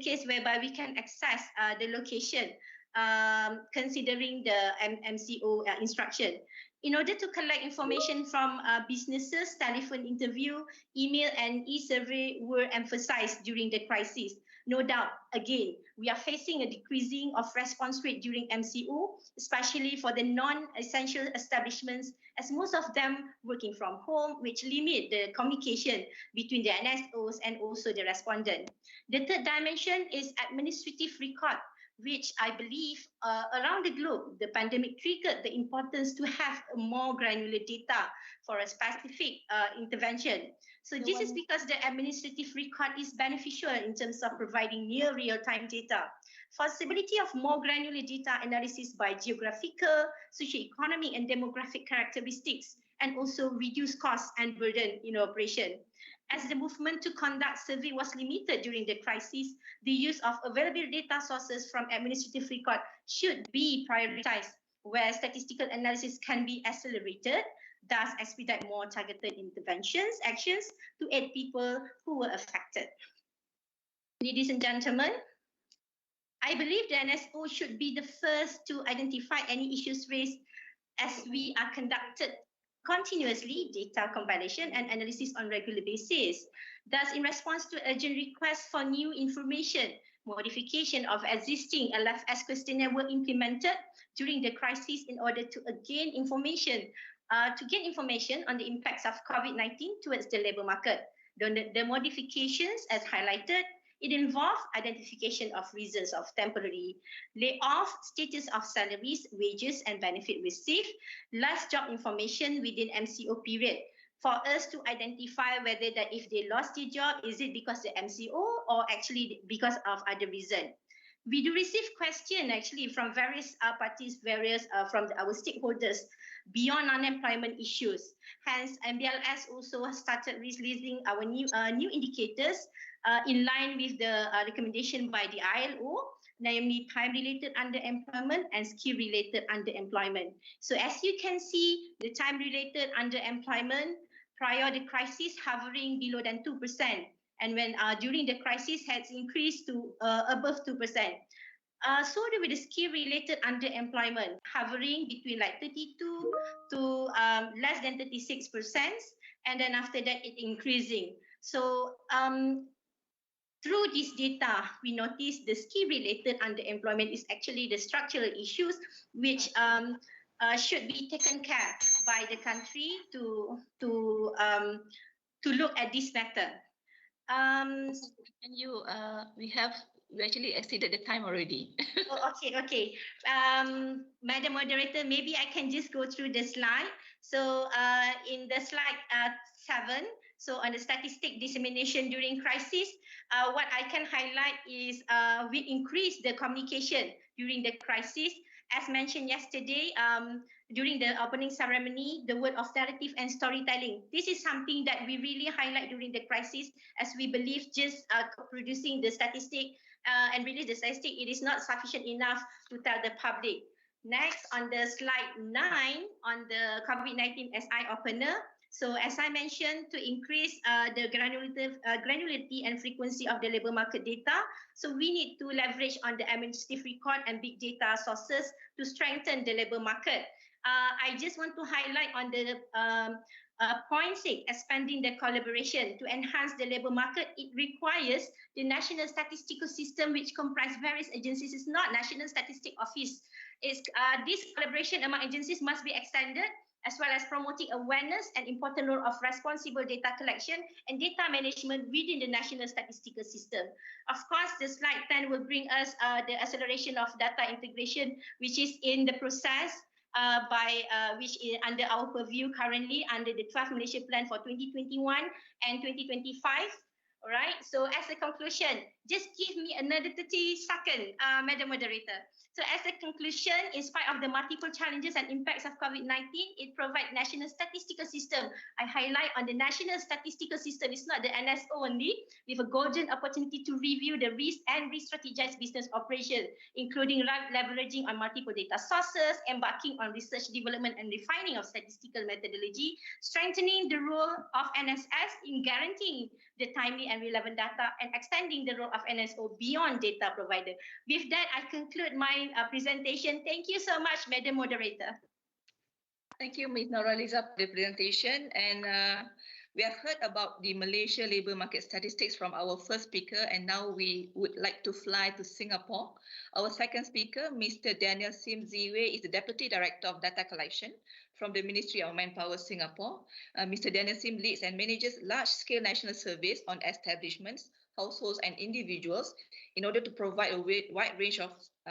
case whereby we can access the location considering the MCO instruction. In order to collect information from businesses, telephone interview, email and e-survey were emphasized during the crisis. No doubt, again, we are facing a decreasing of response rate during MCO, especially for the non-essential establishments, as most of them working from home, which limit the communication between the NSOs and also the respondent. The third dimension is administrative record, which I believe around the globe, the pandemic triggered the importance to have more granular data for a specific intervention. So this is because the administrative record is beneficial in terms of providing near real-time data. Possibility of more granular data analysis by geographical, socioeconomic and demographic characteristics, and also reduce costs and burden in operation. As the movement to conduct survey was limited during the crisis, the use of available data sources from administrative record should be prioritized, where statistical analysis can be accelerated, thus expedite more targeted interventions, actions to aid people who were affected. Ladies and gentlemen, I believe the NSO should be the first to identify any issues raised as we are conducted continuously data compilation and analysis on regular basis. Thus, in response to urgent requests for new information, modification of existing LFS questionnaire were implemented during the crisis in order to gain information on the impacts of COVID-19 towards the labour market. The modifications, as highlighted, it involved identification of reasons of temporary layoff, status of salaries, wages and benefit received, last job information within MCO period, for us to identify whether that if they lost their job, is it because the MCO or actually because of other reason. We do receive questions actually from various parties, from our stakeholders beyond unemployment issues. Hence, MBLS also started releasing our new indicators in line with the recommendation by the ILO, namely time-related underemployment and skill-related underemployment. So as you can see, the time-related underemployment prior to the crisis hovering below than 2%, and when during the crisis has increased to above 2%. So with the skill-related underemployment hovering between like 32 to less than 36%, and then after that it increasing. So through this data, we notice the skill-related underemployment is actually the structural issues which should be taken care by the country to look at this matter. We actually exceeded the time already. Oh, okay. Madam Moderator, maybe I can just go through the slide. So in the slide 7, so on the statistic dissemination during crisis, what I can highlight is we increased the communication during the crisis. As mentioned yesterday, during the opening ceremony, the word of narrative and storytelling. This is something that we really highlight during the crisis, as we believe just producing the statistic and release the statistic, it is not sufficient enough to tell the public. Next, on the slide 9, on the COVID-19 SI opener. So as I mentioned, to increase the granularity and frequency of the labour market data, so we need to leverage on the administrative record and big data sources to strengthen the labour market. I just want to highlight on the point 6, expanding the collaboration to enhance the labour market. It requires the National Statistical System, which comprises various agencies. It's not National Statistic Office. This collaboration among agencies must be extended, as well as promoting awareness and important role of responsible data collection and data management within the National Statistical System. Of course, the slide 10 will bring us the acceleration of data integration, which is in the process which is under our purview currently under the 12 Malaysia Plan for 2021 and 2025. All right, so as a conclusion, just give me another 30 seconds, Madam Moderator. So as a conclusion, in spite of the multiple challenges and impacts of COVID-19, it provides National Statistical System. I highlight on the National Statistical System, it's not the NSO only, with a golden opportunity to review the risk and re-strategize business operation, including leveraging on multiple data sources, embarking on research development and refining of statistical methodology, strengthening the role of NSS in guaranteeing the timely and relevant data, and extending the role of NSO beyond data provider. With that, I conclude my presentation. Thank you so much, Madam Moderator. Thank you, Ms. Noraliza, for the presentation. And we have heard about the Malaysia labour market statistics from our first speaker, and now we would like to fly to Singapore. Our second speaker, Mr. Daniel Sim Ziwe, is the Deputy Director of Data Collection from the Ministry of Manpower, Singapore. Mr. Daniel Sim leads and manages large-scale national surveys on establishments, households, and individuals in order to provide a wide range of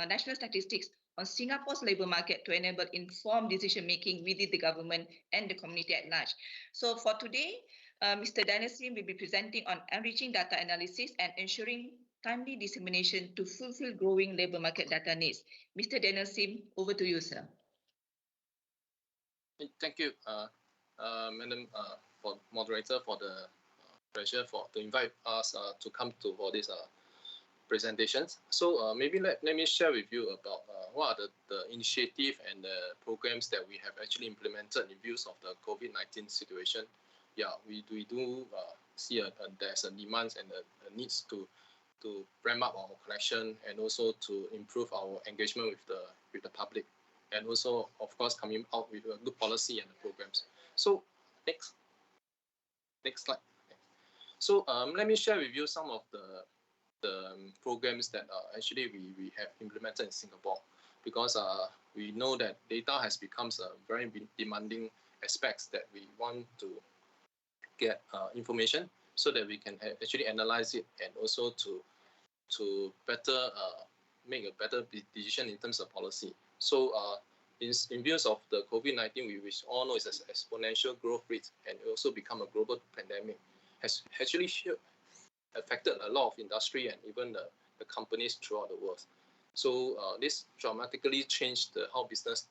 national statistics on Singapore's labour market to enable informed decision-making within the government and the community at large. So for today, Mr. Daniel Sim will be presenting on enriching data analysis and ensuring timely dissemination to fulfill growing labour market data needs. Mr. Daniel Sim, over to you, sir. Thank you, Madam Moderator, for the pleasure to invite us to come to for this presentations. So maybe let me share with you about what are the initiative and the programs that we have actually implemented in views of the COVID-19 situation. Yeah, we do see there's a demand and a needs to ramp up our collection and also to improve our engagement with the public, and also of course coming out with a good policy and the programs. So next slide. So let me share with you some of the programs that actually we have implemented in Singapore, because we know that data has become a very demanding aspects that we want to get information so that we can actually analyze it and also to better make a better decision in terms of policy. So in views of the COVID-19, which all know is an exponential growth rate and it also become a global pandemic, has actually affected a lot of industry and even the companies throughout the world. So this dramatically changed how business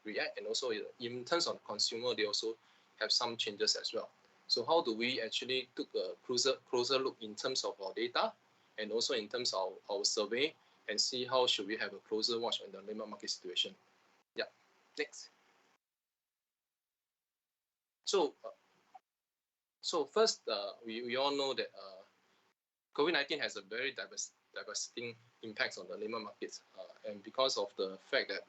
react, and also in terms of consumer, they also have some changes as well. So how do we actually took a closer look in terms of our data and also in terms of our survey, and see how should we have a closer watch on the labour market situation. Yeah, next. So first, we all know that COVID-19 has a very devastating impacts on the labour markets, and because of the fact that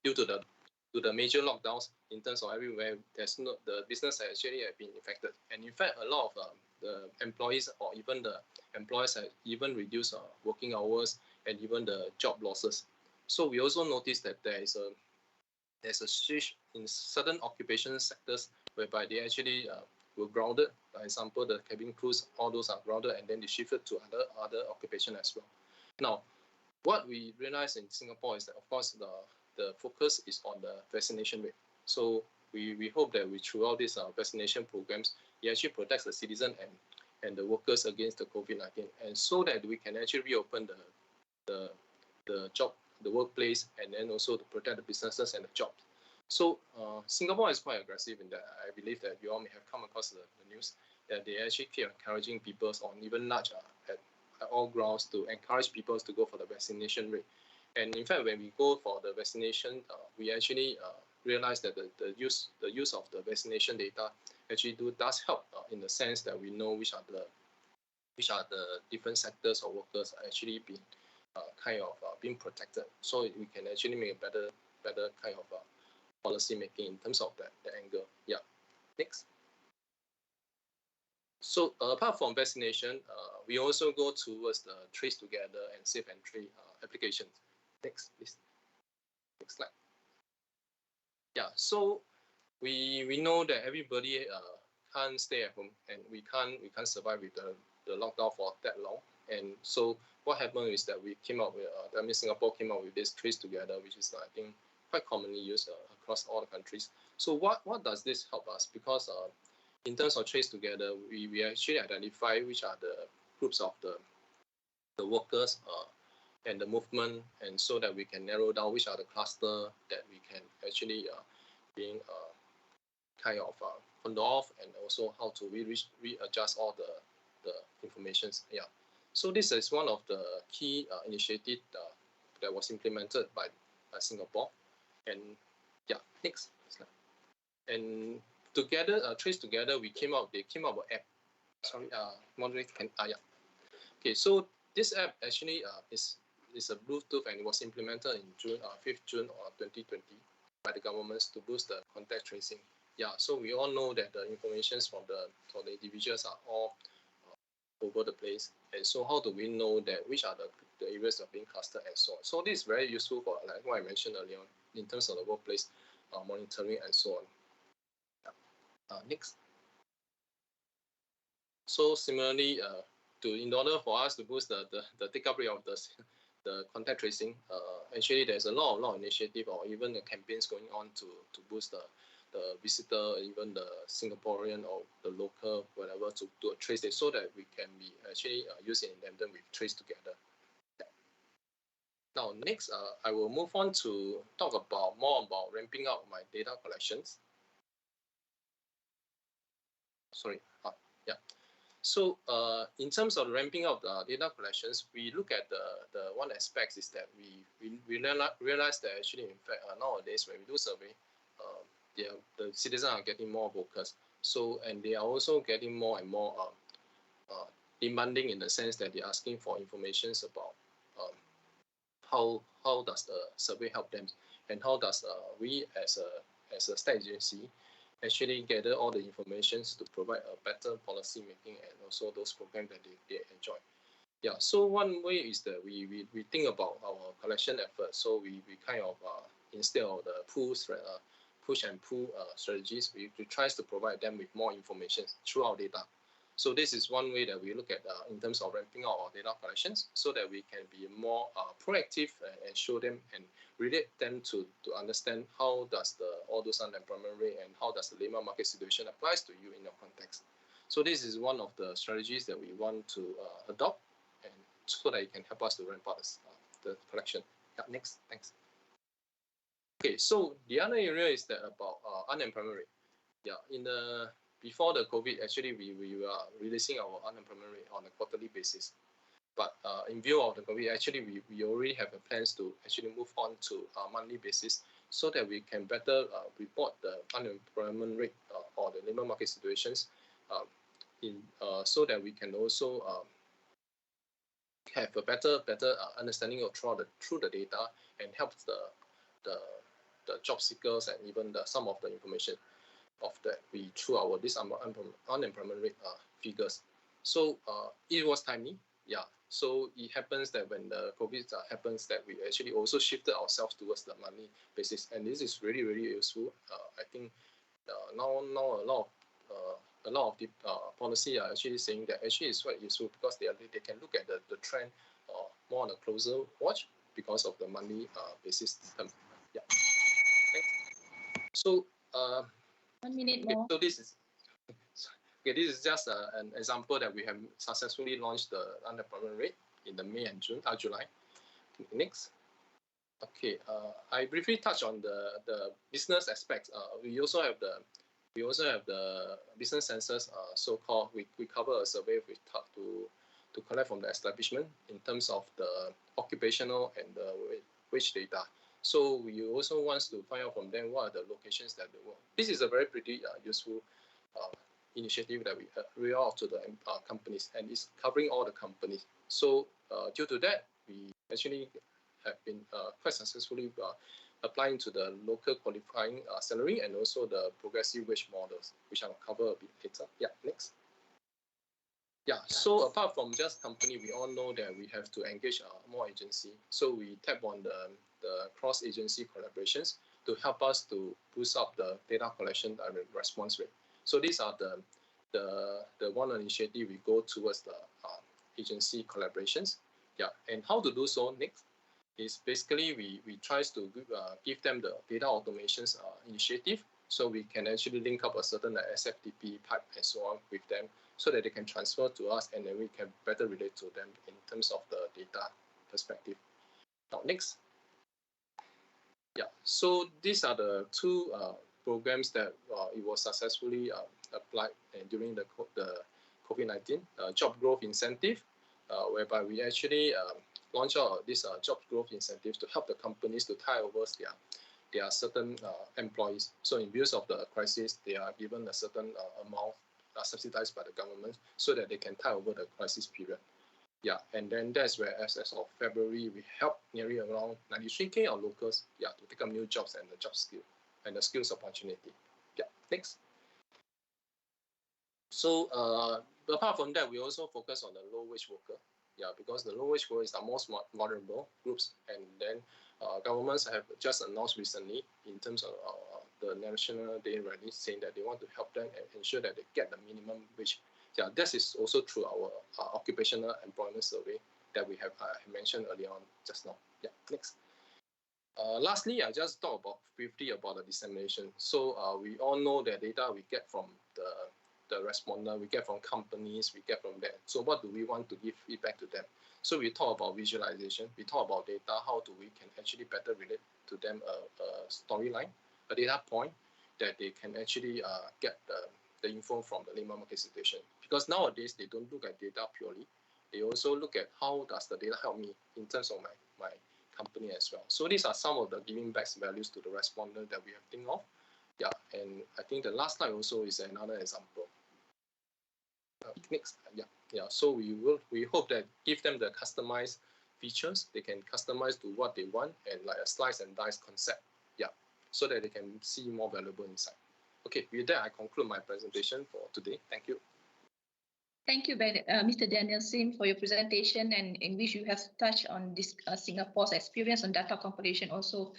due to the major lockdowns in terms of everywhere, the business actually have been affected, and in fact, a lot of the employees or even the employers have even reduced working hours and even the job losses. So we also noticed that there's a switch in certain occupation sectors whereby they actually were grounded. For example, the cabin crews, all those are grounded, and then they shifted to other occupation as well. Now, what we realized in Singapore is that, of course, the focus is on the vaccination rate. So we hope that throughout these vaccination programs, it actually protects the citizen and the workers against the COVID-19, and so that we can actually reopen the job, the workplace, and then also to protect the businesses and the jobs. So Singapore is quite aggressive in that. I believe that you all may have come across the news that they actually keep encouraging people on even large at all grounds to encourage people to go for the vaccination rate. And in fact, when we go for the vaccination, we actually realize that the use of the vaccination data actually does help in the sense that we know which are the different sectors or workers are actually being being protected, so we can actually make a better kind of policy making in terms of that angle. Yeah, next. So apart from vaccination, we also go towards the trace together and safe entry applications. Next, please. Next slide. Yeah, so we know that everybody can't stay at home, and we can't survive with the lockdown for that long. And so what happened is that we came up with, Singapore came up with this trace together, which is I think quite commonly used across all the countries. So what does this help us? Because in terms of trace together, we actually identify which are the groups of the workers and the movement, and so that we can narrow down which are the cluster that we can actually being control off, and also how to readjust all the informations. Yeah. So this is one of the key initiatives that was implemented by Singapore. And yeah, next slide. And together, trace together, they came up with an app sorry, moderate can, yeah. Okay, so this app actually is a Bluetooth, and it was implemented in June, 5th June 2020 by the governments to boost the contact tracing. Yeah, so we all know that the informations from the individuals are all over the place, and so how do we know that which are the areas that are being clustered and so on? So this is very useful for, like what I mentioned earlier on, in terms of the workplace monitoring and so on. Next. So similarly, in order for us to boost the take-up rate of the contact tracing, actually there's a lot of initiative or even the campaigns going on to boost the visitor, even the Singaporean or the local, whatever, to trace it, so that we can be actually using in tandem with Trace Together. Yeah. Now next, I will move on to talk more about ramping up my data collections. Sorry, yeah. So in terms of ramping up the data collections, we look at the one aspect is that we realize that actually, in fact, nowadays when we do survey, the citizens are getting more vocal. So, and they are also getting more and more demanding, in the sense that they're asking for information about how does the survey help them, and how does we as a state agency actually gather all the information to provide a better policy making and also those programs that they enjoy. Yeah, so one way is that we think about our collection efforts. So we kind of, instead of the push and pull strategies, we try to provide them with more information through our data. So this is one way that we look at in terms of ramping up our data collections, so that we can be more proactive and show them and relate them to understand how does all those unemployment rate and how does the labor market situation applies to you in your context. So this is one of the strategies that we want to adopt, and so that it can help us to ramp up the collection. Yeah, next, thanks. Okay, so the other area is that about unemployment rate. Yeah, before the COVID, actually we were releasing our unemployment rate on a quarterly basis. But in view of the COVID, actually we already have plans to actually move on to a monthly basis, so that we can better report the unemployment rate or the labor market situations, so that we can also have a better understanding through the data, and help the job seekers and even some of the information of that through our unemployment rate figures. So it was timely. Yeah, so it happens that when the COVID happens, that we actually also shifted ourselves towards the monthly basis, and this is really useful. I think now a lot of the policy are actually saying that actually it's quite useful, because they can look at the trend more on a closer watch because of the monthly basis term. Yeah. Thanks. So 1 minute more. So this is this is just an example that we have successfully launched the unemployment rate in the May and July. Next. Okay, I briefly touch on the business aspects. We also have the business census. So-called, we cover a survey to collect from the establishment in terms of the occupational and the wage data. So we also want to find out from them what are the locations that they work. This is a very pretty useful initiative that we roll out to the companies, and it's covering all the companies. So due to that, we actually have been quite successfully applying to the local qualifying salary and also the progressive wage models, which I'll cover a bit later. Yeah, next. Yeah, so apart from just company, we all know that we have to engage more agency. So we tap on the cross-agency collaborations to help us to boost up the data collection response rate. So these are the one initiative we go towards the agency collaborations. Yeah, and how to do so next is basically we try to give them the data automations initiative, so we can actually link up a certain SFTP pipe and so on with them, so that they can transfer to us, and then we can better relate to them in terms of the data perspective. Now next. Yeah, so these are the two programs that it was successfully applied during the COVID-19 job growth incentive, whereby we actually launch out this job growth incentive to help the companies to tie over their certain employees. So in view of the crisis, they are given a certain amount subsidized by the government so that they can tide over the crisis period. Yeah, and then that's where as of February, we helped nearly around 93K of locals, to take up new jobs and the job skill and the skills opportunity. Yeah, next. So apart from that, we also focus on the low-wage worker. Yeah, because the low-wage workers are most vulnerable groups, and then governments have just announced recently in terms of the National Day rally saying that they want to help them and ensure that they get the minimum wage. Yeah, this is also through our occupational employment survey that we have mentioned earlier on just now. Yeah, next. Lastly, I just talk briefly about the dissemination. So we all know the data we get from the respondent, we get from companies, we get from them. So what do we want to give feedback to them? So we talk about visualization, we talk about data, how do we can actually better relate to them a storyline, a data point that they can actually get the info from the labor market situation. Because nowadays they don't look at data purely, they also look at how does the data help me in terms of my company as well. So these are some of the giving back values to the respondent that we have think of. Yeah, and I think the last slide also is another example. Next, yeah. So we hope that give them the customized features, they can customize to what they want and like a slice and dice concept, so that they can see more valuable inside. Okay, with that I conclude my presentation for today. Thank you. Thank you, Mr. Daniel Sim, for your presentation, and in which you have touched on this Singapore's experience on data compilation, also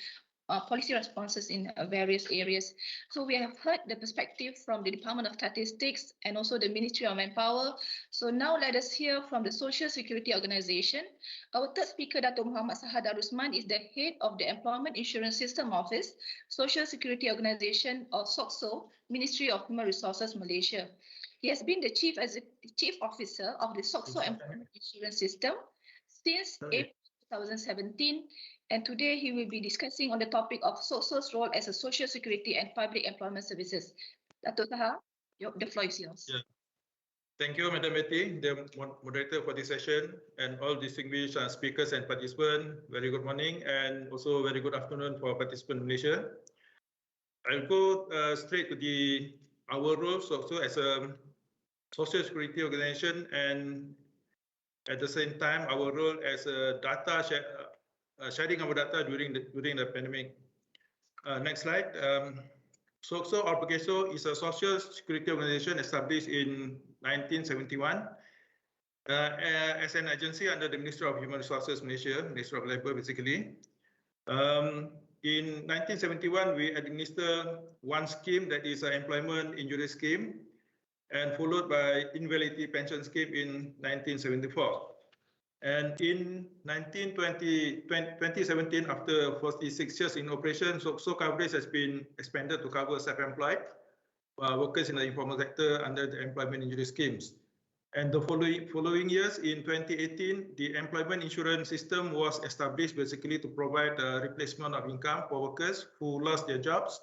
policy responses in various areas. So we have heard the perspective from the Department of Statistics and also the Ministry of Manpower. So now let us hear from the Social Security Organization. Our third speaker, Dato' Muhammad Sahad Darusman, is the head of the Employment Insurance System Office, Social Security Organization, or SOCSO, Ministry of Human Resources, Malaysia. He has been the Chief Officer of the SOCSO Employment Insurance System since April 2017, and today he will be discussing on the topic of SOCSO's role as a social security and public employment services. Dato' Sahad, the floor is yours. Yeah. Thank you, Madam Betty, the moderator for this session, and all distinguished speakers and participants. Very good morning, and also very good afternoon for participants in Malaysia. I'll go straight to our role also as a social security organization, and at the same time our role as a sharing our data during the pandemic. Next slide. SOCSO or PEGESO is a social security organization established in 1971 as an agency under the Ministry of Human Resources Malaysia, Ministry of Labour basically. In 1971, we administer one scheme, that is an employment injury scheme, and followed by invalidity pension scheme in 1974. And in 2017, after 46 years in operation, SOCSO coverage has been expanded to cover self-employed workers in the informal sector under the employment injury schemes. And the following years, in 2018, the employment insurance system was established basically to provide a replacement of income for workers who lost their jobs,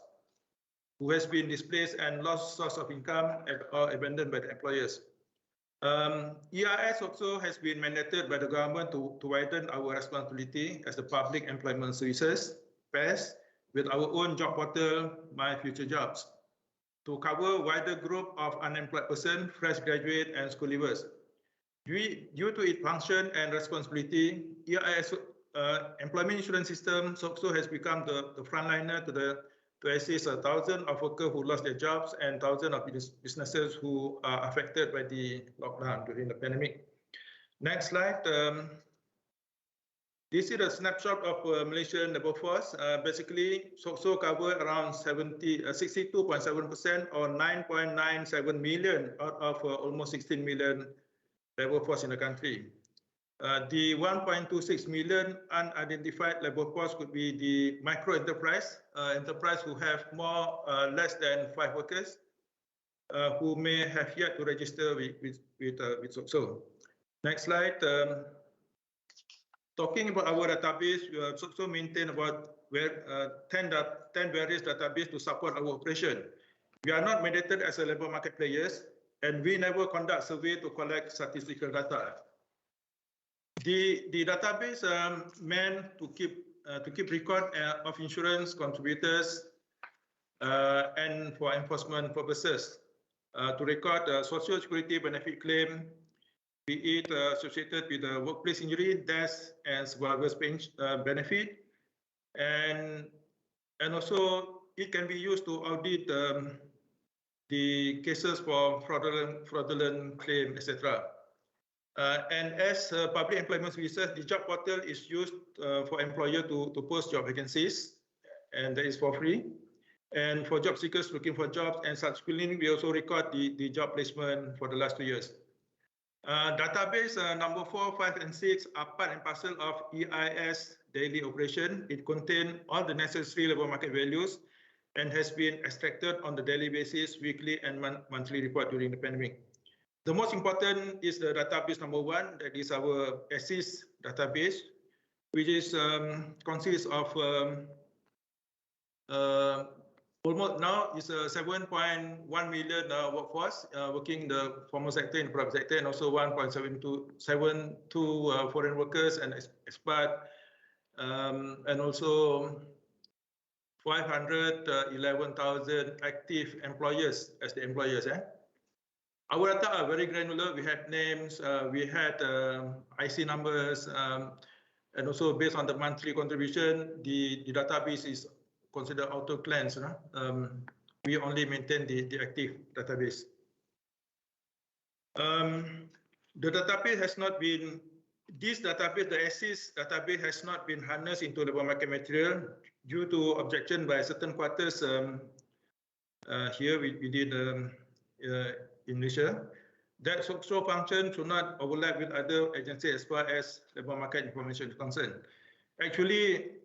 who has been displaced and lost source of income or abandoned by the employers. ERS also has been mandated by the government to widen our responsibility as the public employment services, PES, with our own job portal, My Future Jobs, to cover wider group of unemployed persons, fresh graduate and school leavers. Due to its function and responsibility, ERS employment insurance system SOCSO has become the frontliner to assist 1,000 of workers who lost their jobs and thousands of businesses who are affected by the lockdown during the pandemic. Next slide. This is a snapshot of Malaysian labor force. Basically, SOCSO cover around 62.7% or 9.97 million out of almost 16 million labor force in the country. The 1.26 million unidentified labor force could be the micro enterprise who have less than 5 workers, who may have yet to register with SOCSO. Next slide. Talking about our database, SOCSO maintain about 10 various databases to support our operation. We are not mandated as a labor market players, and we never conduct survey to collect statistical data. The database meant to keep record of insurance contributors and for enforcement purposes. to record social security benefit claim, be it associated with the workplace injury, death, and survivor's benefit, and also it can be used to audit the cases for fraudulent claim, etc. And as public employment services, the job portal is used for employer to post job vacancies, and that is for free. And for job seekers looking for jobs, and subsequently, we also record the job placement for the last 2 years. Database number 4, 5, and 6 are part and parcel of EIS daily operation. It contains all the necessary labor market values and has been extracted on the daily basis, weekly, and monthly report during the pandemic. The most important is the database number 1, that is our ASIS database, which is consists of almost now is a 7.1 million workforce working in the formal sector, in the private sector, and also 1.72 foreign workers and expat, and also 511,000 active employers as the employers. Our data are very granular. We had names, we had IC numbers, and also based on the monthly contribution, the database is considered auto cleanse. We only maintain the active database. The database has not been, this database, the ASIS database, has not been harnessed into labor market material due to objection by certain quarters. Here we did in Malaysia. That so function should not overlap with other agencies as far as labor market information is concerned. Actually,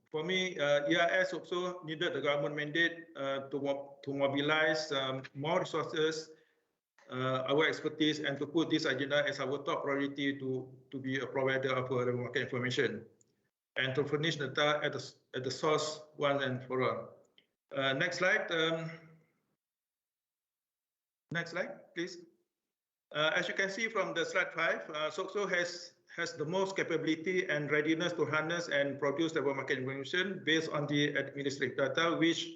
for me, EIS also needed the government mandate to mobilize more resources, our expertise, and to put this agenda as our top priority to be a provider of labor market information, and to furnish data at the source once and for all. Next slide. Next slide, please. As you can see from the slide 5, SOCSO has the most capability and readiness to harness and produce labor market information based on the administrative data, which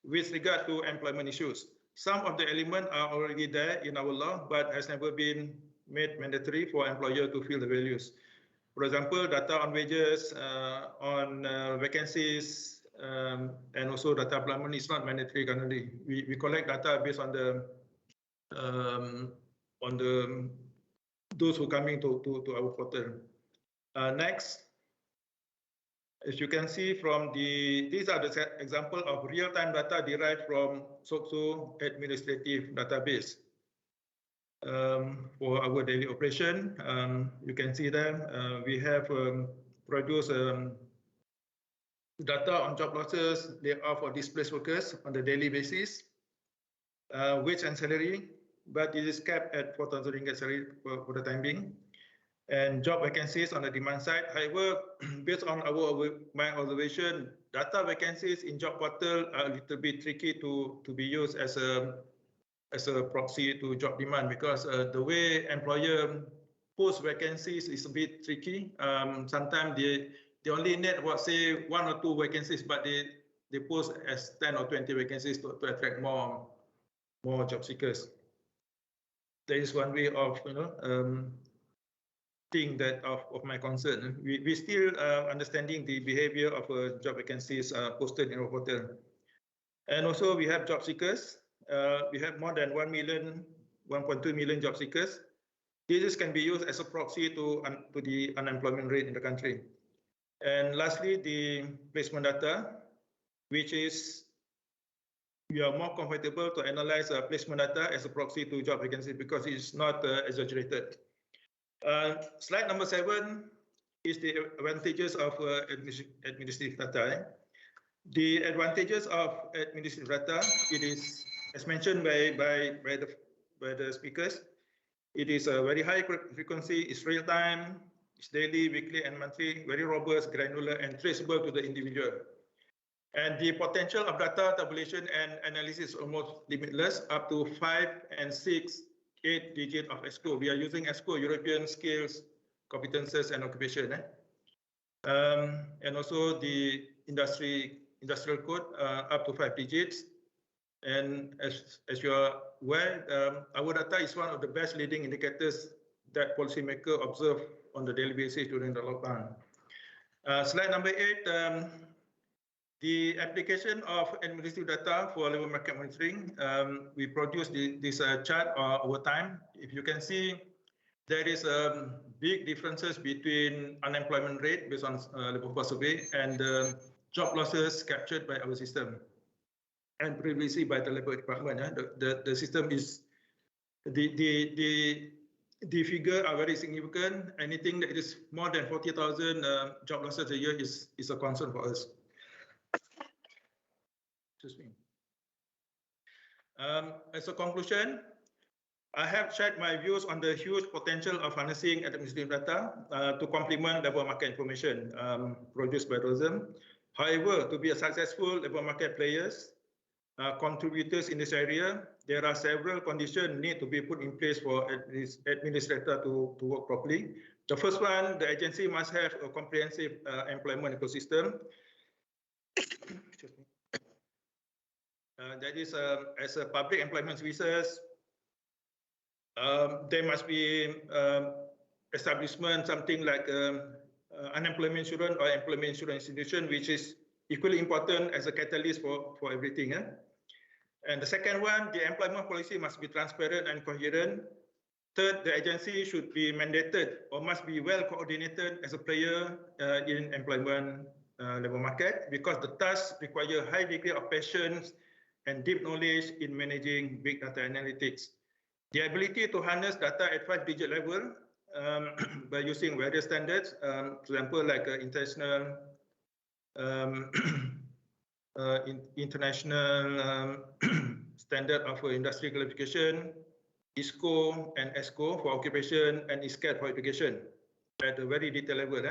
with regard to employment issues. Some of the elements are already there in our law, but has never been made mandatory for employer to fill the values. For example, data on wages, on vacancies, and also data employment is not mandatory currently. We collect data based on those who are coming to our portal. Next, as you can see from these are the example of real-time data derived from SOCSO administrative database. For our daily operation, you can see them. We have produced data on job losses, layoff or displaced workers on the daily basis, wage and salary, but it is capped at 4,000 ringgit salary for the time being, and job vacancies on the demand side. However, based on my observation, data vacancies in job portal are a little bit tricky to be used as a proxy to job demand, because the way employer post vacancies is a bit tricky. Sometimes they only need say 1 or 2 vacancies, but they post as 10 or 20 vacancies to attract more job seekers. There is one way of thing that of my concern. We still understanding the behavior of job vacancies posted in our portal, and also we have job seekers. We have more than 1.2 million job seekers. This can be used as a proxy to the unemployment rate in the country. And lastly, the placement data, which is we are more comfortable to analyze placement data as a proxy to job vacancy because it's not exaggerated. Slide number 7 is the advantages of administrative data. The advantages of administrative data, it is, as mentioned by the speakers, it is a very high frequency, it's real time, it's daily, weekly, and monthly, very robust, granular, and traceable to the individual. And the potential of data tabulation and analysis is almost limitless, up to 5 and 6, 8 digits of ESCO. We are using ESCO, European Skills, Competences, and Occupation. And also the industrial code, up to 5 digits. And as you are our data is one of the best leading indicators that policymakers observe on the daily basis during the lockdown. Slide number 8, the application of administrative data for labor market monitoring. We produced this chart over time. If you can see, there is big differences between unemployment rate based on labor force survey and job losses captured by our system and previously by the Labor Department. The system is, the figure are very significant. Anything that is more than 40,000 job losses a year is a concern for us. Excuse me. As a conclusion, I have shared my views on the huge potential of harnessing administrative data to complement labor market information produced by tourism. However, to be a successful labor market players, contributors in this area, there are several conditions need to be put in place for administrator to work properly. The first one, the agency must have a comprehensive employment ecosystem. Excuse me. That is, as a public employment services, there must be establishment, something like unemployment insurance or employment insurance institution, which is equally important as a catalyst for everything. And the second one, the employment policy must be transparent and coherent. Third, the agency should be mandated or must be well coordinated as a player in employment labor market, because the tasks require high degree of patience and deep knowledge in managing big data analytics. The ability to harness data at 5-digit level by using various standards, for example, like international standard of industry qualification, ISCO and ESCO for occupation, and ISCAD for education at a very detailed level.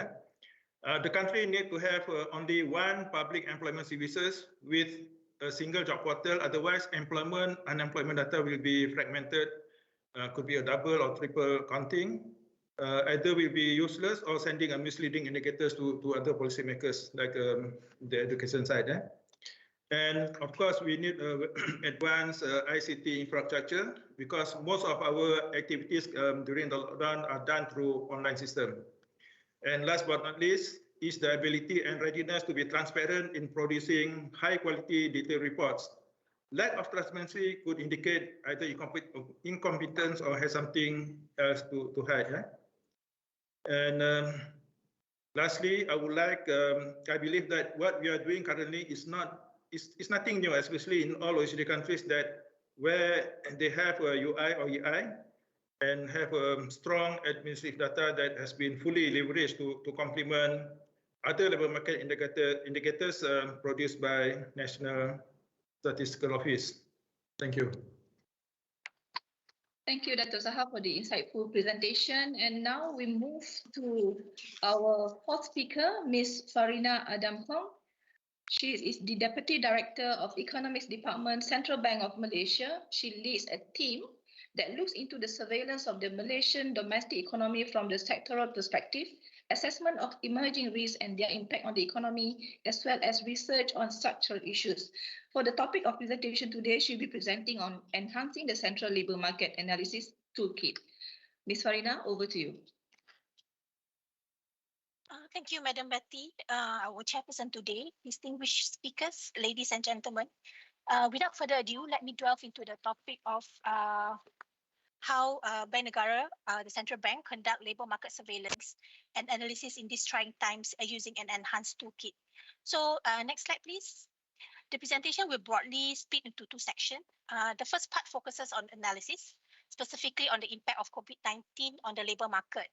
The country need to have only one public employment services with a single job portal. Otherwise, employment, unemployment data will be fragmented, could be a double or triple counting. Either will be useless or sending a misleading indicators to other policymakers, like the education side. And of course, we need advanced ICT infrastructure, because most of our activities during the lockdown are done through online system. And last but not least is the ability and readiness to be transparent in producing high quality detailed reports. Lack of transparency could indicate either incompetence or has something else to hide. And lastly, I would like, I believe that what we are doing currently is nothing new, especially in all OECD countries that where they have a UI or EI and have a strong administrative data that has been fully leveraged to complement other labor market indicators produced by National Statistical Office. Thank you. Thank you, Dr. Zaha, for the insightful presentation. And now we move to our fourth speaker, Ms. Farina Adamkong. She is the Deputy Director of Economics Department, Central Bank of Malaysia. She leads a team that looks into the surveillance of the Malaysian domestic economy from the sectoral perspective, assessment of emerging risks and their impact on the economy, as well as research on structural issues. For the topic of presentation today, she'll be presenting on enhancing the central labour market analysis toolkit. Ms. Farina, over to you. Thank you, Madam Betty, our chairperson today, distinguished speakers, ladies and gentlemen. Without further ado, let me delve into the topic of how Bank Negara, the central bank, conduct labour market surveillance and analysis in these trying times using an enhanced toolkit. So next slide, please. The presentation will broadly split into two sections. The first part focuses on analysis, specifically on the impact of COVID-19 on the labour market.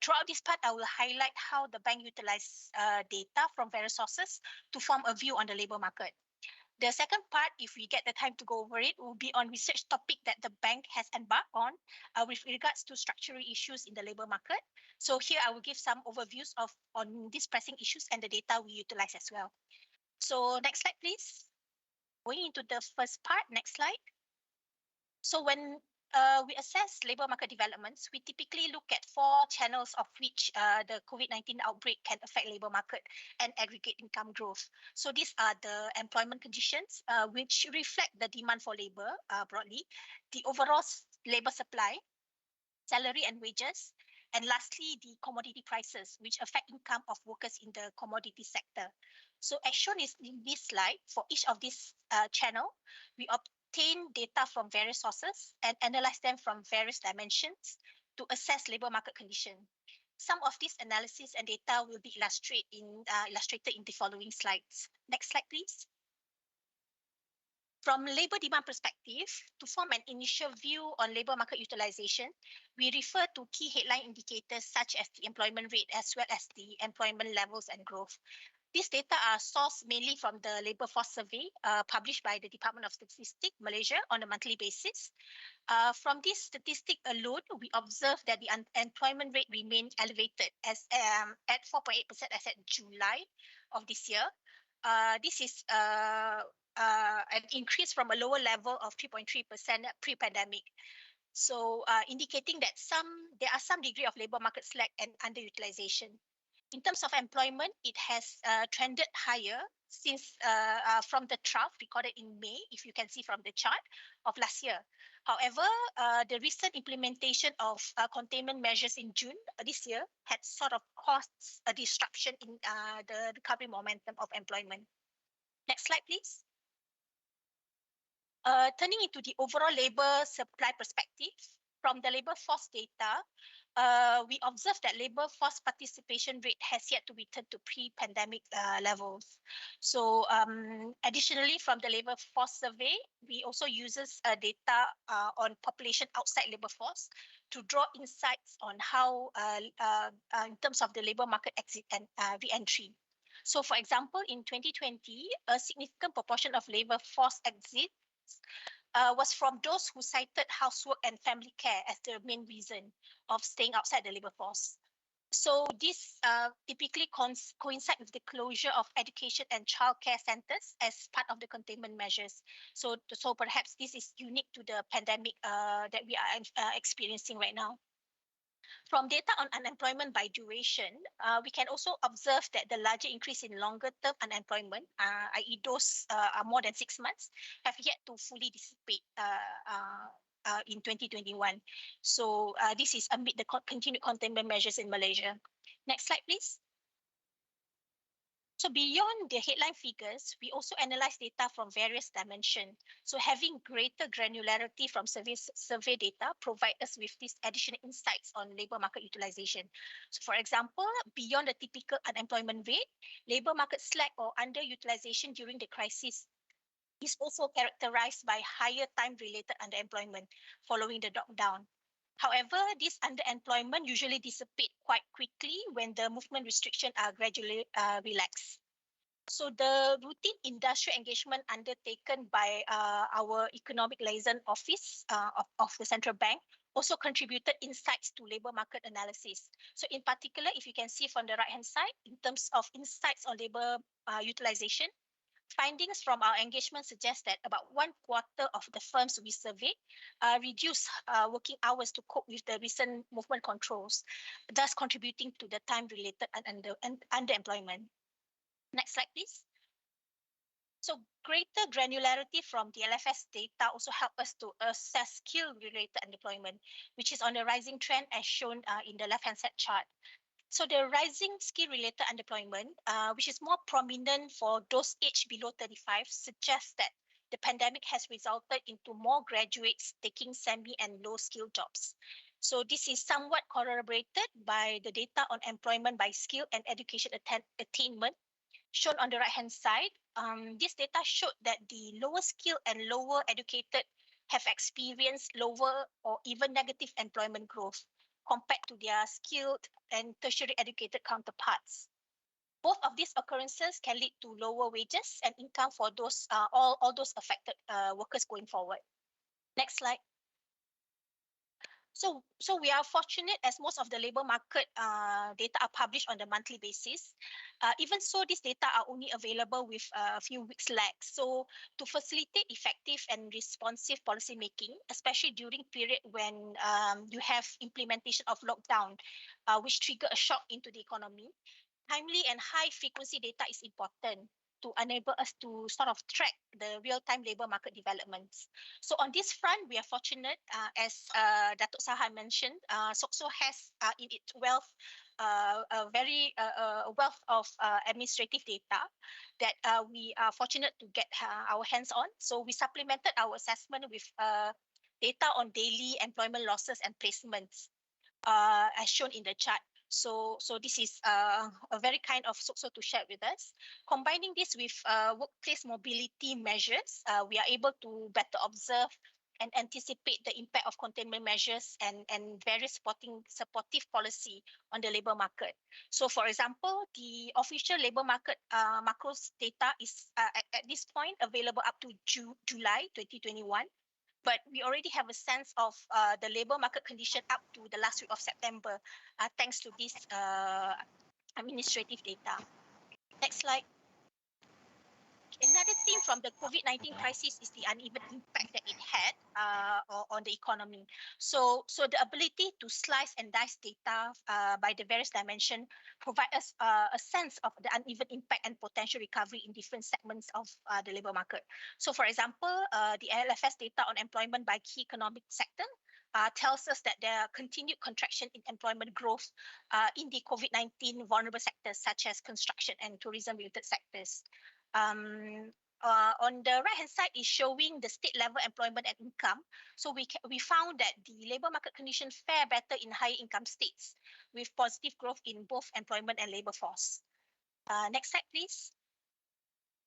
Throughout this part, I will highlight how the bank utilizes data from various sources to form a view on the labour market. The second part, if we get the time to go over it, will be on research topic that the bank has embarked on with regards to structural issues in the labour market. So here I will give some overviews on these pressing issues and the data we utilize as well. So next slide, please. Going into the first part, next slide. So when we assess labor market developments, we typically look at 4 channels of which the COVID-19 outbreak can affect labor market and aggregate income growth. So these are the employment conditions, which reflect the demand for labor broadly, the overall labor supply, salary and wages, and lastly, the commodity prices, which affect income of workers in the commodity sector. So as shown in this slide, for each of these channel, we obtain data from various sources and analyze them from various dimensions to assess labor market condition. Some of these analysis and data will be illustrated in the following slides. Next slide, please. From labor demand perspective, to form an initial view on labor market utilization, we refer to key headline indicators such as the employment rate as well as the employment levels and growth. These data are sourced mainly from the labor force survey published by the Department of Statistics, Malaysia, on a monthly basis. From this statistic alone, we observe that the unemployment rate remained elevated as at 4.8% as at July of this year. This is an increase from a lower level of 3.3% pre-pandemic. So indicating that there are some degree of labor market slack and underutilization. In terms of employment, it has trended higher since from the trough recorded in May, if you can see from the chart of last year. However, the recent implementation of containment measures in June this year had sort of caused a disruption in the recovery momentum of employment. Next slide, please. Turning into the overall labor supply perspective, from the labor force data, we observe that labor force participation rate has yet to return to pre-pandemic levels. So additionally, from the labor force survey, we also uses data on population outside labor force to draw insights on how, in terms of the labor market exit and re-entry. So for example, in 2020, a significant proportion of labor force exits was from those who cited housework and family care as the main reason of staying outside the labor force. So this typically coincide with the closure of education and childcare centers as part of the containment measures. So perhaps this is unique to the pandemic that we are experiencing right now. From data on unemployment by duration, we can also observe that the larger increase in longer-term unemployment, i.e. those are more than 6 months, have yet to fully dissipate in 2021. So this is amid the continued containment measures in Malaysia. Next slide, please. So beyond the headline figures, we also analyze data from various dimensions. So having greater granularity from survey data provide us with these additional insights on labor market utilization. So for example, beyond the typical unemployment rate, labor market slack or underutilization during the crisis is also characterized by higher time-related underemployment following the lockdown. However, this underemployment usually dissipate quite quickly when the movement restrictions are gradually relaxed. So the routine industrial engagement undertaken by our economic liaison office of the central bank also contributed insights to labor market analysis. So in particular, if you can see from the right-hand side, in terms of insights on labor utilization, findings from our engagement suggest that about 1/4 of the firms we surveyed reduced working hours to cope with the recent movement controls, thus contributing to the time-related underemployment. Next slide, please. So greater granularity from the LFS data also help us to assess skill-related unemployment, which is on a rising trend as shown in the left-hand side chart. So the rising skill-related unemployment, which is more prominent for those aged below 35, suggests that the pandemic has resulted into more graduates taking semi and low-skill jobs. So this is somewhat corroborated by the data on employment by skill and education attainment, shown on the right-hand side. This data showed that the lower skill and lower educated have experienced lower or even negative employment growth compared to their skilled and tertiary educated counterparts. Both of these occurrences can lead to lower wages and income for those all those affected workers going forward. Next slide. So we are fortunate as most of the labor market data are published on the monthly basis. Even so, these data are only available with a few weeks lag. So to facilitate effective and responsive policy making, especially during period when you have implementation of lockdown, which trigger a shock into the economy, timely and high frequency data is important to enable us to sort of track the real-time labor market developments. So on this front, we are fortunate, as Datuk Saha mentioned, SOCSO has in its wealth a very wealth of administrative data that we are fortunate to get our hands on. So we supplemented our assessment with data on daily employment losses and placements, as shown in the chart. So this is a very kind of SOCSO to share with us. Combining this with workplace mobility measures, we are able to better observe and anticipate the impact of containment measures and various supportive policy on the labor market. So for example, the official labor market macros data is at this point available up to July 2021. But we already have a sense of the labor market condition up to the last week of September, thanks to this administrative data. Next slide. Another theme from the COVID-19 crisis is the uneven impact that it had on the economy. So the ability to slice and dice data by the various dimensions provide us a sense of the uneven impact and potential recovery in different segments of the labor market. So for example, the LFS data on employment by key economic sector tells us that there are continued contraction in employment growth in the COVID-19 vulnerable sectors such as construction and tourism-related sectors. On the right hand side is showing the state level employment and income. So we found that the labor market conditions fare better in higher income states with positive growth in both employment and labor force. Next slide, please.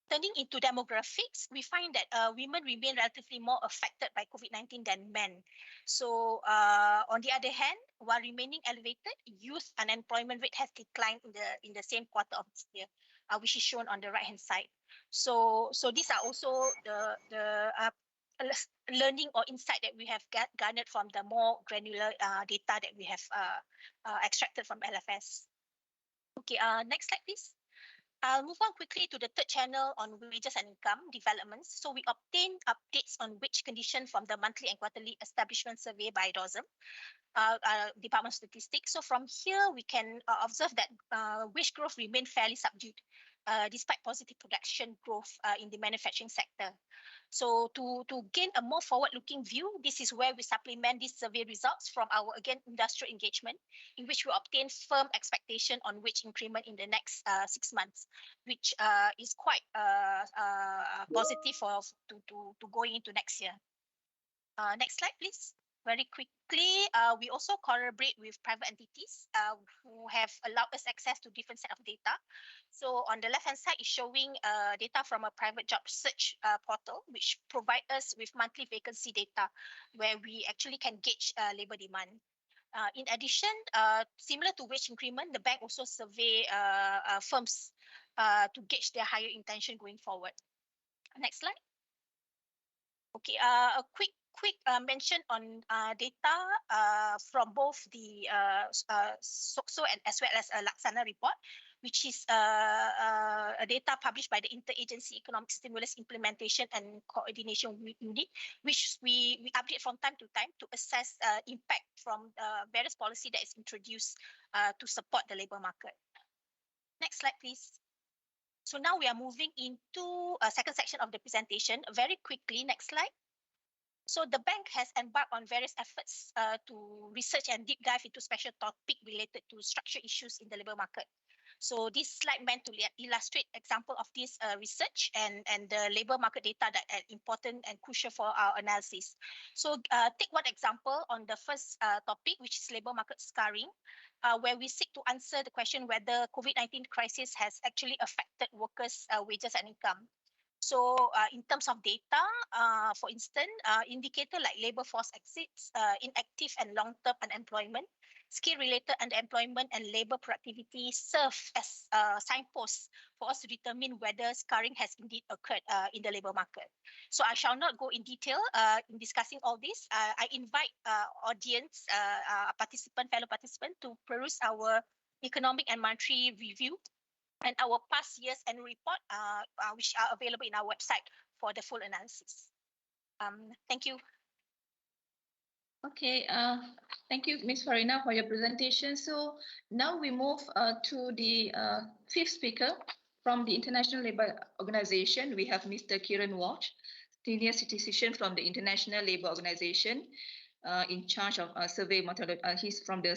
Turning into demographics, we find that women remain relatively more affected by COVID-19 than men. So on the other hand, while remaining elevated, youth unemployment rate has declined in the same quarter of this year, which is shown on the right hand side. So these are also the learning or insight that we have garnered from the more granular data that we have extracted from LFS. Okay, next slide, please. I'll move on quickly to the third channel on wages and income developments. So we obtain updates on wage condition from the monthly and quarterly establishment survey by DOSM, Department of Statistics. So from here, we can observe that wage growth remained fairly subdued, despite positive production growth in the manufacturing sector. So to gain a more forward-looking view, this is where we supplement these survey results from our, again, industrial engagement, in which we obtain firm expectation on wage increment in the next 6 months, which is quite positive to going into next year. Next slide, please. Very quickly, we also collaborate with private entities who have allowed us access to different set of data. So on the left-hand side is showing data from a private job search portal, which provide us with monthly vacancy data, where we actually can gauge labor demand. In addition, similar to wage increment, the bank also survey firms to gauge their higher intention going forward. Next slide. Okay, a quick mention on data from both the SOCSO and as well as a Laksana report, which is a data published by the Interagency Economic Stimulus Implementation and Coordination Unit, which we update from time to time to assess impact from various policy that is introduced to support the labor market. Next slide, please. So now we are moving into a second section of the presentation. Very quickly, next slide. So the bank has embarked on various efforts to research and deep dive into special topic related to structural issues in the labor market. So this slide meant to illustrate example of this research and the labor market data that are important and crucial for our analysis. So take one example on the first topic, which is labor market scarring, where we seek to answer the question whether COVID-19 crisis has actually affected workers' wages and income. So in terms of data, for instance, indicator like labor force exits, inactive and long-term unemployment, skill-related underemployment and labor productivity serve as signposts for us to determine whether scarring has indeed occurred in the labor market. So I shall not go in detail in discussing all this. I invite audience, fellow participant to peruse our economic and monetary review and our past year's annual report, which are available in our website for the full analysis. Thank you. Okay, thank you, Ms. Farina, for your presentation. So now we move to the fifth speaker from the International Labour Organization. We have Mr. Kieran Walsh, senior statistician from the International Labour Organization, in charge of survey methodology. He's from the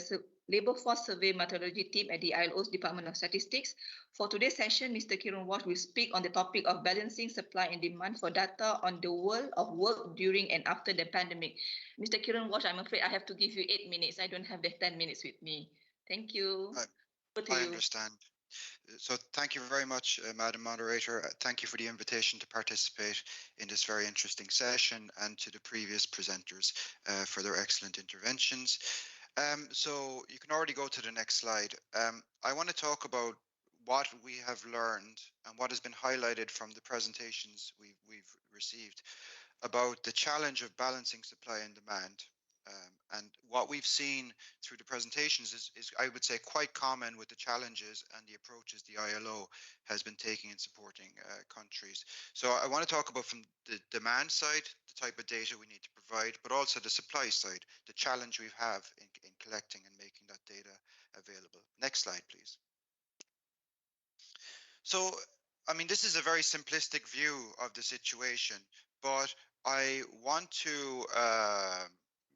Labour Force Survey Methodology team at the ILO's Department of Statistics. For today's session, Mr. Kieran Walsh will speak on the topic of balancing supply and demand for data on the world of work during and after the pandemic. Mr. Kieran Walsh, I'm afraid I have to give you 8 minutes. I don't have the 10 minutes with me. Thank you. I understand. So thank you very much, Madam Moderator. Thank you for the invitation to participate in this very interesting session, and to the previous presenters for their excellent interventions. So you can already go to the next slide. I want to talk about what we have learned and what has been highlighted from the presentations we've received about the challenge of balancing supply and demand. And what we've seen through the presentations is, I would say, quite common with the challenges and the approaches the ILO has been taking in supporting countries. So I want to talk about from the demand side, the type of data we need to provide, but also the supply side, the challenge we have in collecting and making that data available. Next slide, please. So, I mean, this is a very simplistic view of the situation, but I want to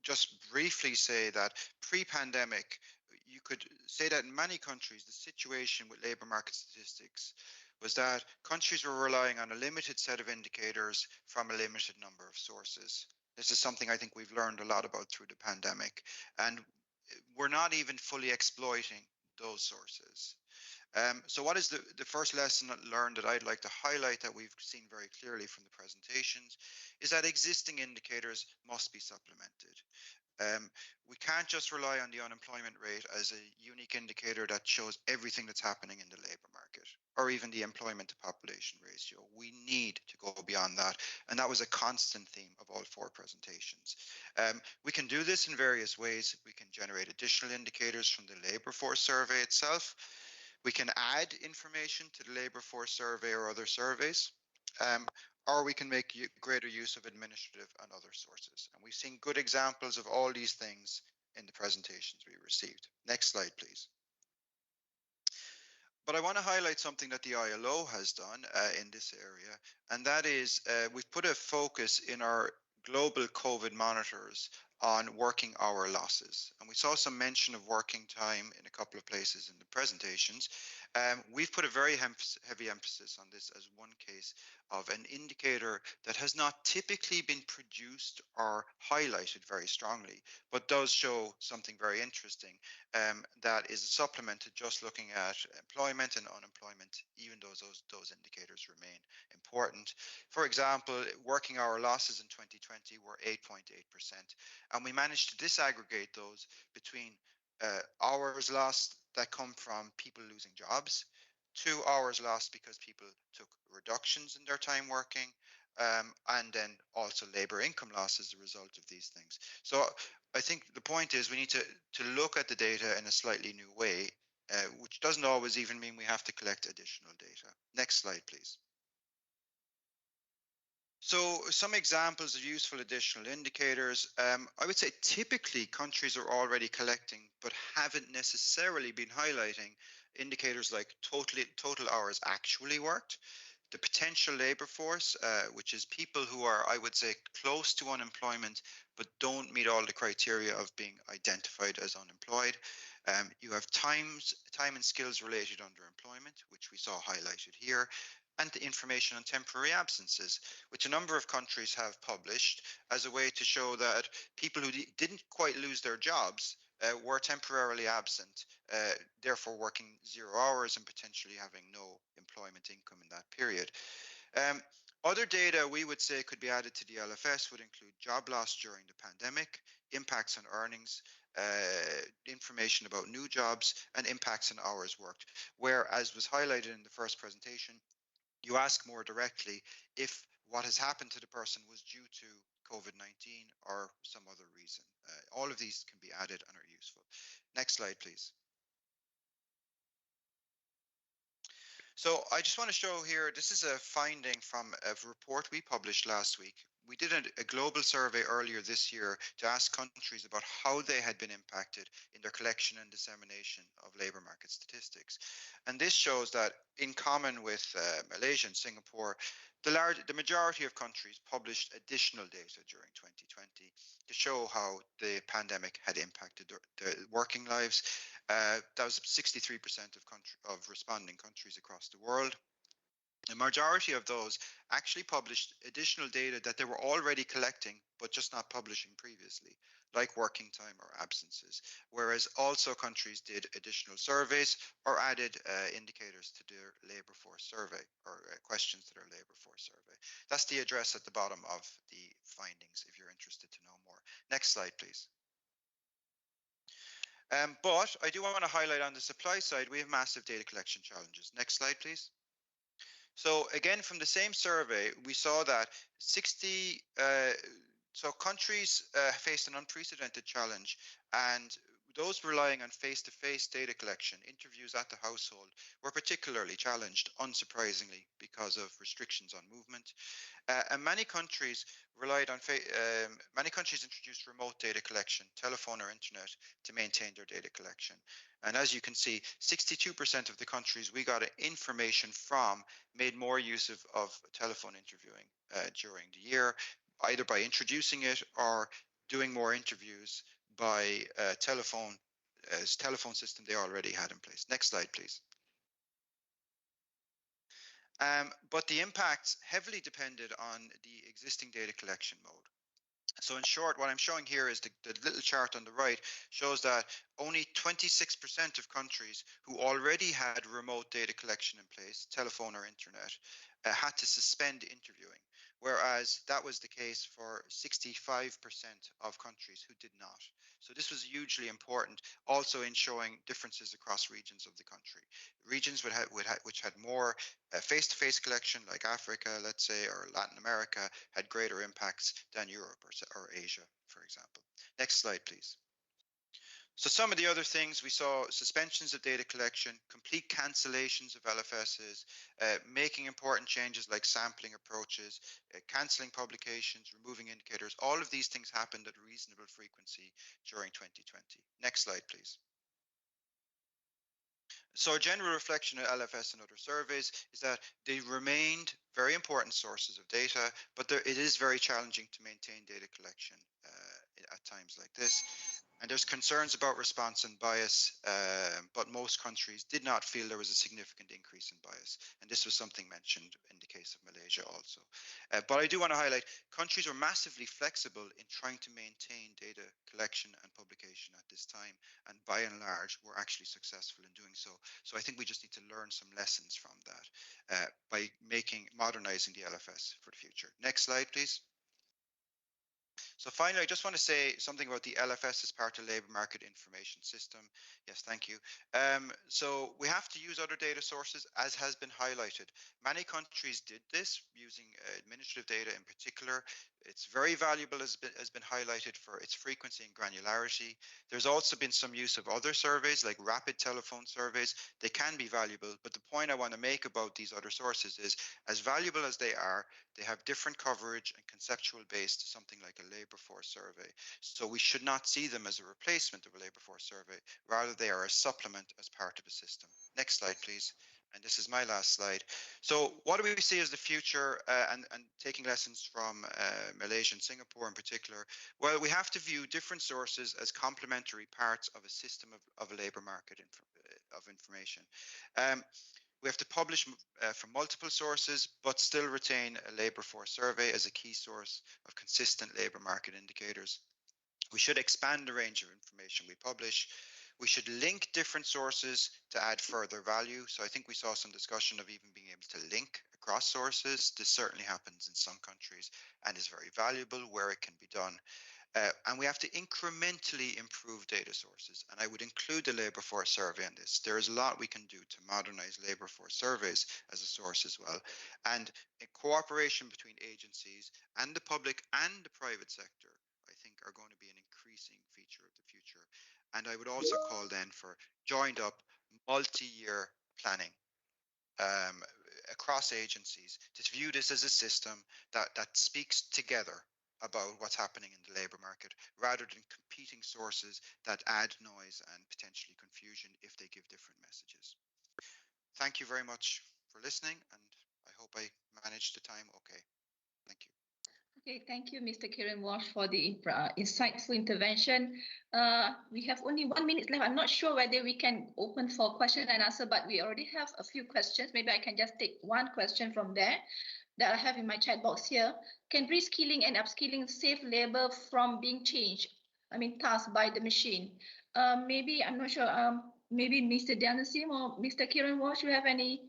just briefly say that pre-pandemic, you could say that in many countries, the situation with labour market statistics was that countries were relying on a limited set of indicators from a limited number of sources. This is something I think we've learned a lot about through the pandemic, and we're not even fully exploiting those sources. So what is the first lesson learned that I'd like to highlight that we've seen very clearly from the presentations is that existing indicators must be supplemented. We can't just rely on the unemployment rate as a unique indicator that shows everything that's happening in the labour market, or even the employment to population ratio. We need to go beyond that. And that was a constant theme of all 4 presentations. We can do this in various ways. We can generate additional indicators from the labour force survey itself. We can add information to the labour force survey or other surveys, or we can make greater use of administrative and other sources. And we've seen good examples of all these things in the presentations we received. Next slide, please. But I want to highlight something that the ILO has done in this area, and that is we've put a focus in our global COVID monitors on working hour losses. And we saw some mention of working time in a couple of places in the presentations. We've put a very heavy emphasis on this as one case of an indicator that has not typically been produced or highlighted very strongly, but does show something very interesting that is a supplement to just looking at employment and unemployment, even though those indicators remain important. For example, working hour losses in 2020 were 8.8%. And we managed to disaggregate those between hours lost that come from people losing jobs, 2 hours lost because people took reductions in their time working, and then also labour income loss as a result of these things. So I think the point is we need to look at the data in a slightly new way, which doesn't always even mean we have to collect additional data. Next slide, please. So some examples of useful additional indicators, I would say typically countries are already collecting but haven't necessarily been highlighting indicators like total hours actually worked, the potential labour force, which is people who are, I would say, close to unemployment but don't meet all the criteria of being identified as unemployed. You have time and skills related underemployment, which we saw highlighted here, and the information on temporary absences, which a number of countries have published as a way to show that people who didn't quite lose their jobs were temporarily absent, therefore working 0 hours and potentially having no employment income in that period. Other data we would say could be added to the LFS would include job loss during the pandemic, impacts on earnings, information about new jobs, and impacts on hours worked. Where, as was highlighted in the first presentation, you ask more directly if what has happened to the person was due to COVID-19 or some other reason. All of these can be added and are useful. Next slide, please. So I just want to show here, this is a finding from a report we published last week. We did a global survey earlier this year to ask countries about how they had been impacted in their collection and dissemination of labour market statistics. And this shows that, in common with Malaysia and Singapore, the majority of countries published additional data during 2020 to show how the pandemic had impacted their working lives. That was 63% of responding countries across the world. The majority of those actually published additional data that they were already collecting, but just not publishing previously, like working time or absences. Whereas also countries did additional surveys or added indicators to their labour force survey, or questions to their labour force survey. That's the address at the bottom of the findings if you're interested to know more. Next slide, please. But I do want to highlight, on the supply side, we have massive data collection challenges. Next slide, please. So again, from the same survey, we saw that countries faced an unprecedented challenge, and those relying on face-to-face data collection, interviews at the household, were particularly challenged, unsurprisingly, because of restrictions on movement. And many countries introduced remote data collection, telephone or internet, to maintain their data collection. And as you can see, 62% of the countries we got information from made more use of telephone interviewing during the year, either by introducing it or doing more interviews by telephone system they already had in place. Next slide, please. But the impacts heavily depended on the existing data collection mode. So in short, what I'm showing here is the little chart on the right shows that only 26% of countries who already had remote data collection in place, telephone or internet, had to suspend interviewing, whereas that was the case for 65% of countries who did not. So this was hugely important, also in showing differences across regions of the country. Regions which had more face-to-face collection, like Africa, let's say, or Latin America, had greater impacts than Europe or Asia, for example. Next slide, please. So some of the other things we saw: suspensions of data collection, complete cancellations of LFSs, making important changes like sampling approaches, cancelling publications, removing indicators. All of these things happened at reasonable frequency during 2020. Next slide, please. So a general reflection of LFS and other surveys is that they remained very important sources of data, but it is very challenging to maintain data collection at times like this. And there's concerns about response and bias, but most countries did not feel there was a significant increase in bias. And this was something mentioned in the case of Malaysia also. But I do want to highlight, countries were massively flexible in trying to maintain data collection and publication at this time. And by and large, were actually successful in doing so. So I think we just need to learn some lessons from that by modernizing the LFS for the future. Next slide, please. So finally, I just want to say something about the LFS as part of Labour Market Information System. Yes, thank you. So we have to use other data sources, as has been highlighted. Many countries did this using administrative data in particular. It's very valuable, as has been highlighted, for its frequency and granularity. There's also been some use of other surveys, like rapid telephone surveys. They can be valuable, but the point I want to make about these other sources is, as valuable as they are, they have different coverage and conceptual base to something like a labour force survey. So we should not see them as a replacement of a labour force survey. Rather, they are a supplement as part of a system. Next slide, please. And this is my last slide. So what do we see as the future, and taking lessons from Malaysia and Singapore in particular? Well, we have to view different sources as complementary parts of a system of a labour market of information. We have to publish from multiple sources, but still retain a labour force survey as a key source of consistent labour market indicators. We should expand the range of information we publish. We should link different sources to add further value. So I think we saw some discussion of even being able to link across sources. This certainly happens in some countries and is very valuable where it can be done. And we have to incrementally improve data sources. And I would include the labour force survey in this. There is a lot we can do to modernise labour force surveys as a source as well. And in cooperation between agencies and the public and the private sector, I think, are going to be an increasing feature of the future. And I would also call then for joined up multi-year planning across agencies to view this as a system that speaks together about what's happening in the labour market, rather than competing sources that add noise and potentially confusion if they give different messages. Thank you very much for listening, and I hope I managed the time okay. Thank you. Okay, thank you, Mr. Kiran Walsh, for the insightful intervention. We have only 1 minute left. I'm not sure whether we can open for question and answer, but we already have a few questions. Maybe I can just take one question from there that I have in my chat box here. Can reskilling and upskilling save labor from being changed? I mean, tasked by the machine. Maybe, I'm not sure, maybe Mr. Danasim or Mr. Kiran Walsh, you have any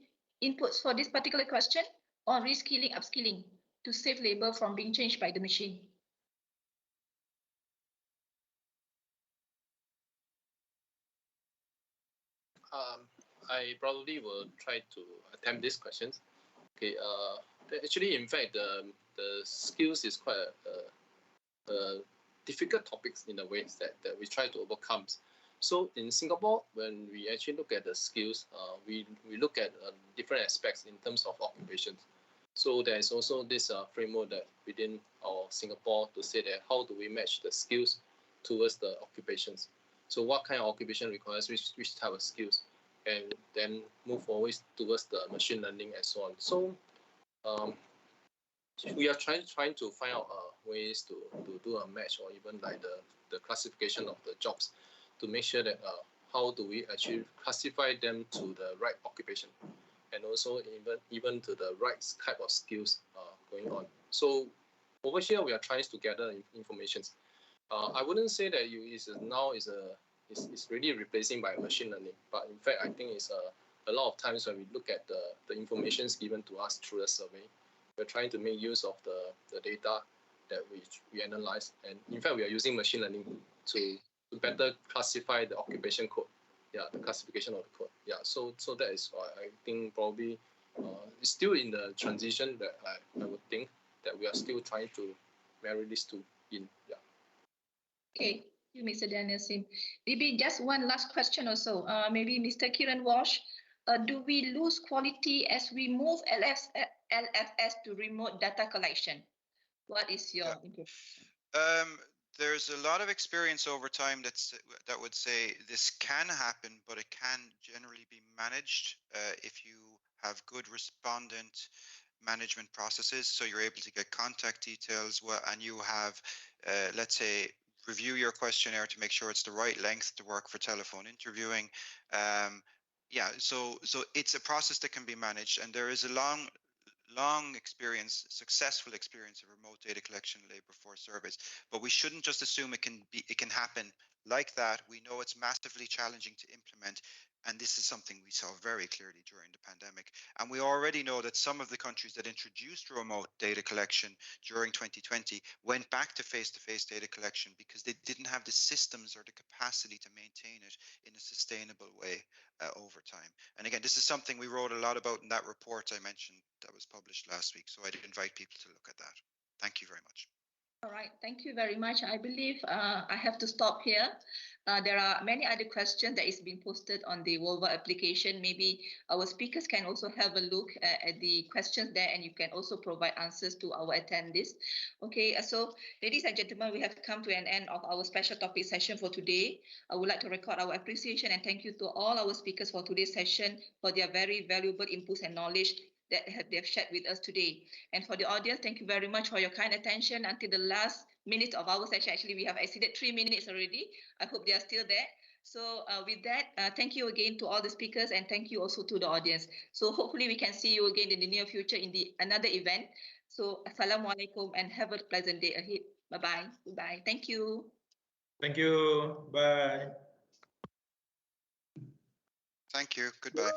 inputs for this particular question on reskilling, upskilling to save labor from being changed by the machine? I probably will try to attempt these questions. Okay. Actually, in fact, the skills is quite a difficult topics in a way that we try to overcome. So in Singapore, when we actually look at the skills, we look at different aspects in terms of occupations. So there is also this framework that within our Singapore to say that how do we match the skills towards the occupations. So what kind of occupation requires which type of skills, and then move forward towards the machine learning and so on. So we are trying to find out ways to do a match, or even like the classification of the jobs, to make sure that how do we actually classify them to the right occupation, and also even to the right type of skills going on. So over here we are trying to gather information. I wouldn't say that it's really replacing by machine learning, but in fact I think it's a lot of times when we look at the information given to us through the survey, we're trying to make use of the data that we analyze, and in fact we are using machine learning to better classify the occupation code. Yeah, the classification of the code. Yeah, so that is why I think probably it's still in the transition that I would think that we are still trying to marry these two in. Yeah. Okay, you, Mr. Danielson. Maybe just one last question or so. Maybe Mr. Kiran Walsh, do we lose quality as we move LFS to remote data collection? What is your input? There's a lot of experience over time that would say this can happen, but it can generally be managed if you have good respondent management processes. So you're able to get contact details, and you have, let's say, review your questionnaire to make sure it's the right length to work for telephone interviewing. Yeah, so it's a process that can be managed, and there is a long experience, successful experience of remote data collection labor force surveys. But we shouldn't just assume it can happen like that. We know it's massively challenging to implement, and this is something we saw very clearly during the pandemic. And we already know that some of the countries that introduced remote data collection during 2020 went back to face-to-face data collection because they didn't have the systems or the capacity to maintain it in a sustainable way over time. And again, this is something we wrote a lot about in that report I mentioned that was published last week. So I'd invite people to look at that. Thank you very much. All right, thank you very much. I believe I have to stop here. There are many other questions that is being posted on the Volva application. Maybe our speakers can also have a look at the questions there, and you can also provide answers to our attendees. Okay, so ladies and gentlemen, we have come to an end of our special topic session for today. I would like to record our appreciation and thank you to all our speakers for today's session for their very valuable inputs and knowledge that they have shared with us today. And for the audience, thank you very much for your kind attention until the last minute of our session. Actually, we have exceeded 3 minutes already. I hope they are still there. So with that, thank you again to all the speakers, and thank you also to the audience. So hopefully we can see you again in the near future in another event. So Assalamualaikum and have a pleasant day ahead. Bye-bye. Goodbye. Thank you. Thank you. Bye. Thank you. Goodbye.